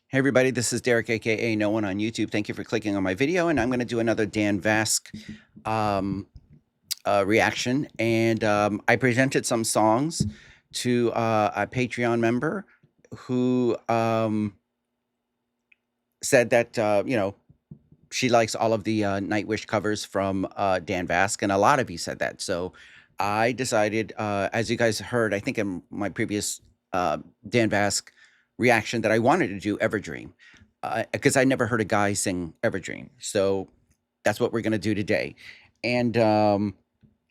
Hey everybody, this is Derek, aka No One on YouTube. Thank you for clicking on my video, and I'm going to do another Dan Vasc um, reaction. And I presented some songs to a Patreon member who said that she likes all of the Nightwish covers from Dan Vasc, and a lot of you said that. So I decided, as you guys heard, I think in my previous Dan Vasc reaction, that I wanted to do Everdream because I never heard a guy sing Everdream. So that's what we're going to do today. And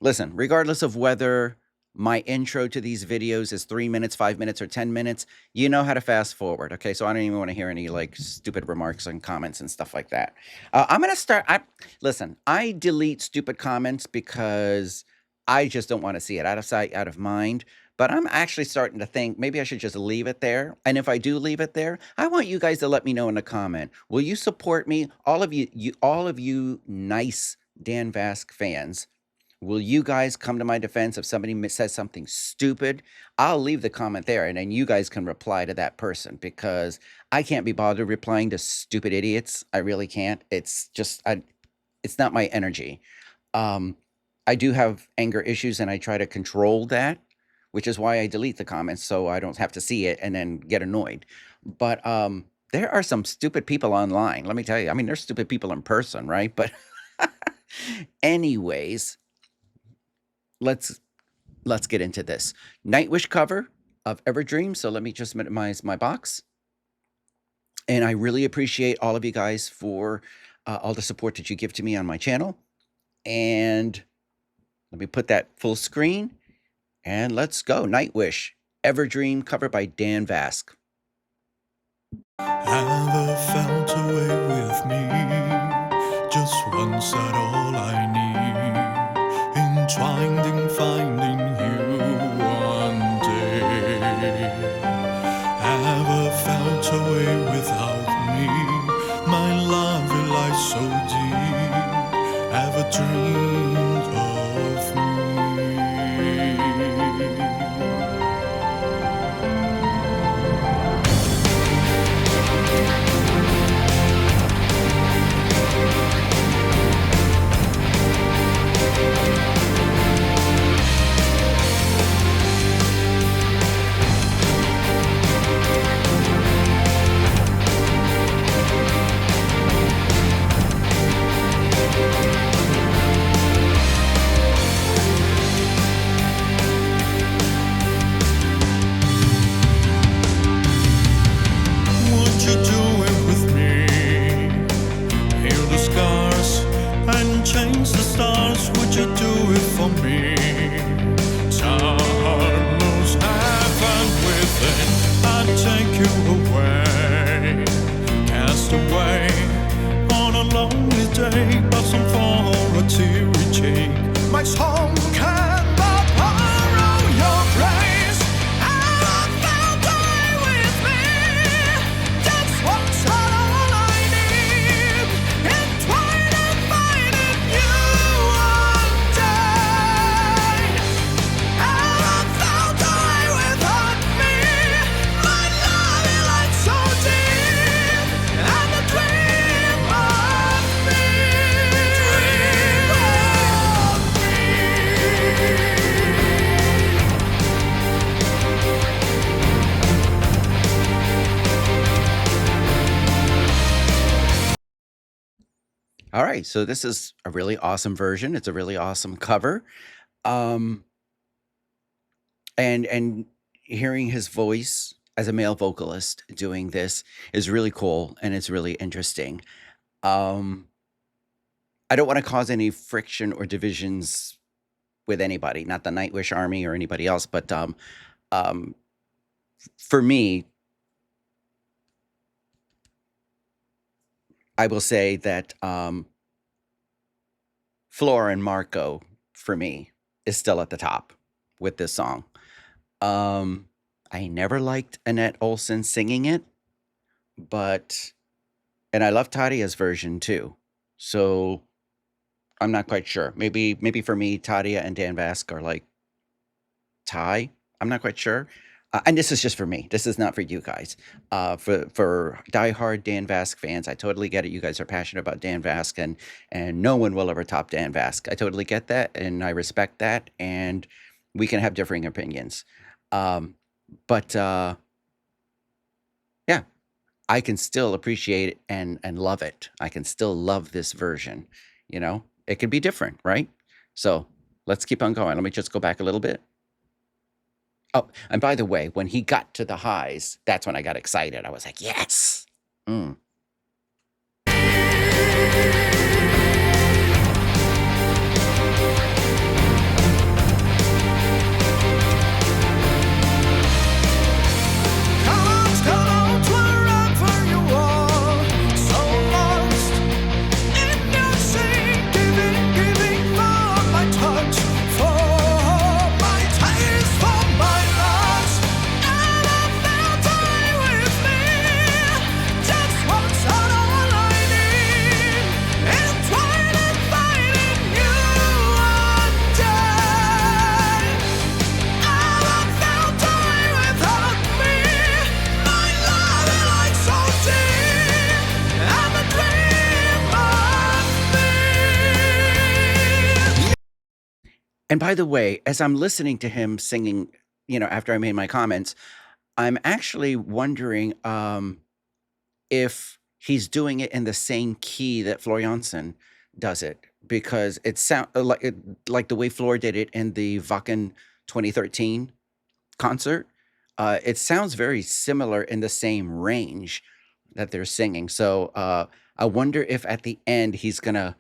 listen, regardless of whether my intro to these videos is 3 minutes, 5 minutes, or 10 minutes, you know how to fast forward. Okay. So I don't even want to hear any like stupid remarks and comments and stuff like that. I'm going to start. Listen, I delete stupid comments because I just don't want to see it. Out of sight, out of mind. But I'm actually starting to think maybe I should just leave it there. And if I do leave it there, I want you guys to let me know in the comment. Will you support me? All of you nice Dan Vasc fans, will you guys come to my defense if somebody says something stupid? I'll leave the comment there, and then you guys can reply to that person because I can't be bothered replying to stupid idiots. I really can't. It's just, it's not my energy. I do have anger issues, and I try to control that, which is why I delete the comments so I don't have to see it and then get annoyed. But there are some stupid people online. Let me tell you. I mean, there's stupid people in person, right? But anyways, let's get into this. Nightwish cover of Everdream. So let me just minimize my box. And I really appreciate all of you guys for all the support that you give to me on my channel. And let me put that full screen. And let's go. Nightwish, Everdream, cover by Dan Vasc. Ever felt away with me? Just once at all I need. Entwined in finding you one day. Ever felt away without me? My love it lies so deep. Ever dreamed of me? Change the stars, would you do it for me? Time moves heaven within, I'd take you away. Cast away on a lonely day, but some for a teary cheek. My song cannot borrow your grace. I found away with me. That's what's all I need. Entwined and finding you one day. I found away without me. My love it lies so deep, and the dream of me. All right, so this is a really awesome version. It's a really awesome cover. Um, and hearing his voice as a male vocalist doing this is really cool, and it's really interesting. Um, I don't want to cause any friction or divisions with anybody, not the Nightwish Army or anybody else, but um, for me, I will say that Flora and Marco, for me, is still at the top with this song. I never liked Annette Olson singing it, and I love Tadia's version too. So I'm not quite sure. Maybe for me, Tadia and Dan Vasc are like tie. I'm not quite sure. And this is just for me. This is not for you guys. For diehard Dan Vasc fans, I totally get it. You guys are passionate about Dan Vasc, and no one will ever top Dan Vasc. I totally get that, and I respect that. And we can have differing opinions. But yeah, I can still appreciate it and love it. I can still love this version. You know, it can be different, right? So let's keep on going. Let me just go back a little bit. Oh, and by the way, when he got to the highs, that's when I got excited. I was like, yes. Mm. And by the way, as I'm listening to him singing, you know, after I made my comments, I'm actually wondering if he's doing it in the same key that Floor Jansen does it, because it sound like the way Floor did it in the Wacken 2013 concert. It sounds very similar in the same range that they're singing. So I wonder if at the end he's gonna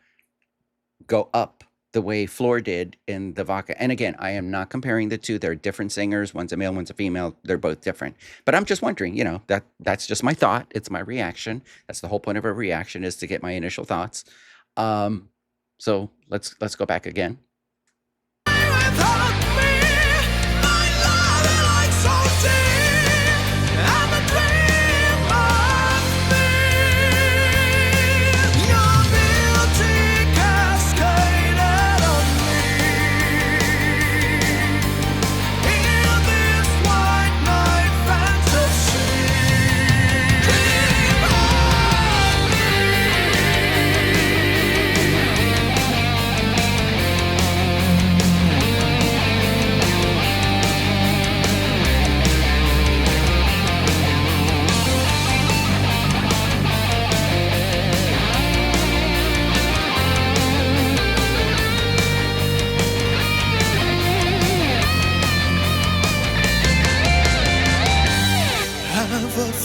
go up the way Floor did in the Vodka. And again, I am not comparing the two. They're different singers. One's a male, one's a female. They're both different. But I'm just wondering, you know, that's just my thought. It's my reaction. That's the whole point of a reaction, is to get my initial thoughts. So let's go back again.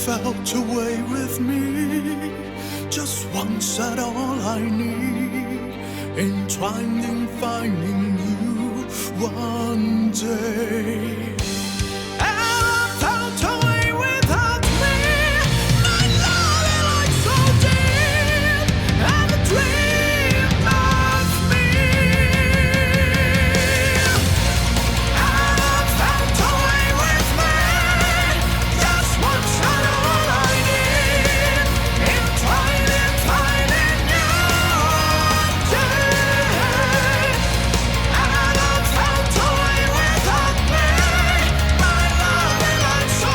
Felt away with me, just once at all I need, entwined in finding you one day. And felt away without me, my love is like so deep, and a dream of me. And felt away with me, just once at all I need, entwined in finding you one day. And felt away without me, my love is like so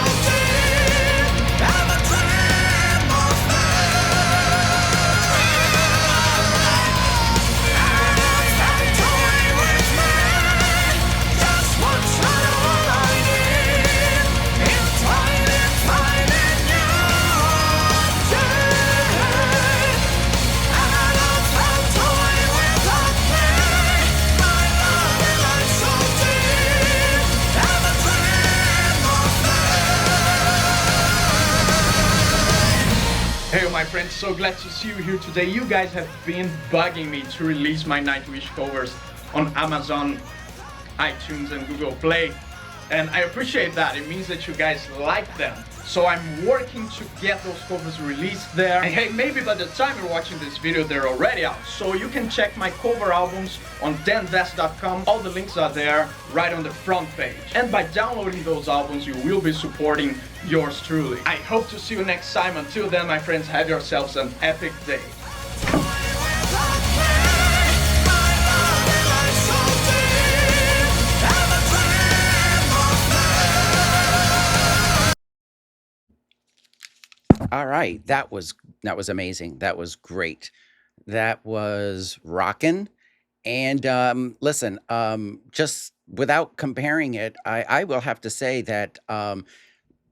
deep, and a dream of me. And felt away with me, just once at all I need, entwined in finding you one day. And felt away without me, my love is like so deep, and a dream of me. Hey my friends, so glad to see you here today. You guys have been bugging me to release my Nightwish covers on Amazon, iTunes and Google Play. And I appreciate that. It means that you guys like them. So I'm working to get those covers released there. And hey, maybe by the time you're watching this video, they're already out. So you can check my cover albums on danvasc.com. All the links are there right on the front page. And by downloading those albums, you will be supporting yours truly. I hope to see you next time. Until then, my friends, have yourselves an epic day. And a dream of me. All right, that was amazing. That was great. That was rockin'. And listen, just without comparing it, I will have to say that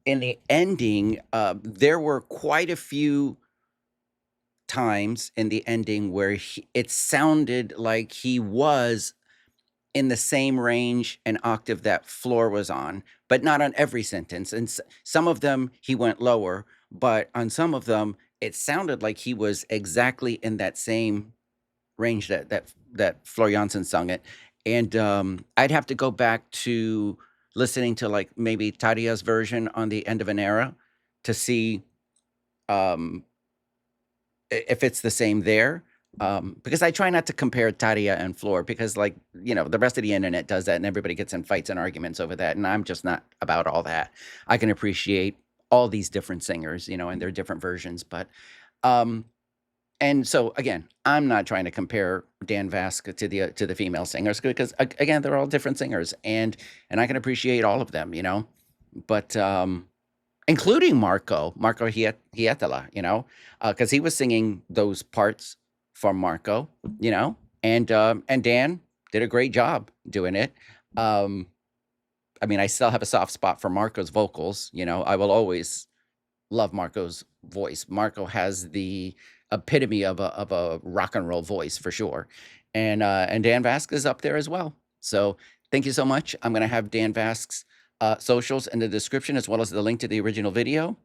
in the ending, there were quite a few times in the ending where it sounded like he was in the same range and octave that Floor was on, but not on every sentence. And some of them he went lower, but on some of them it sounded like he was exactly in that same range that Floor Jansen sung it. And I'd have to go back to listening to like maybe Tadia's version on the End of an Era to see um, if it's the same there. Because I try not to compare Tadia and Floor because, like, the rest of the internet does that and everybody gets in fights and arguments over that. And I'm just not about all that. I can appreciate all these different singers, and their different versions. But, um, and so again, I'm not trying to compare Dan Vasc to the female singers because again, they're all different singers and I can appreciate all of them, But, including Marco Hietala, because he was singing those parts for Marco, and Dan did a great job doing it. Um, I mean, I still have a soft spot for Marco's vocals. I will always love Marco's voice. Marco has the epitome of a rock and roll voice for sure, and Dan Vasc is up there as well. So thank you so much. I'm gonna have Dan Vasc's socials in the description as well as the link to the original video.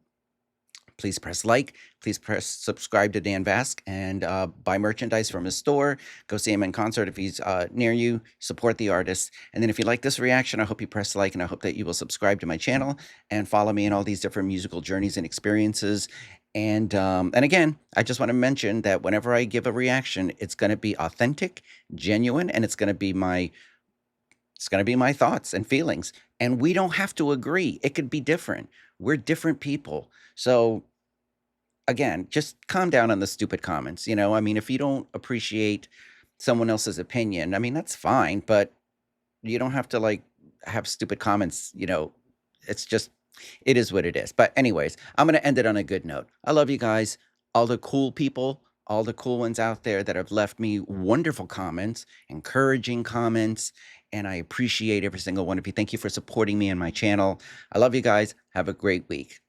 Please press like, please press subscribe to Dan Vasc and buy merchandise from his store. Go see him in concert if he's near you. Support the artist. And then if you like this reaction, I hope you press like and I hope that you will subscribe to my channel and follow me in all these different musical journeys and experiences. And again, I just want to mention that whenever I give a reaction, it's going to be authentic, genuine, and it's going to be my thoughts and feelings. And we don't have to agree. It could be different. We're different people. So again, just calm down on the stupid comments. I mean, if you don't appreciate someone else's opinion, I mean, that's fine, but you don't have to like have stupid comments. It's just, it is what it is. But anyways, I'm going to end it on a good note. I love you guys, all the cool people, all the cool ones out there that have left me wonderful comments, encouraging comments, and I appreciate every single one of you. Thank you for supporting me and my channel. I love you guys. Have a great week.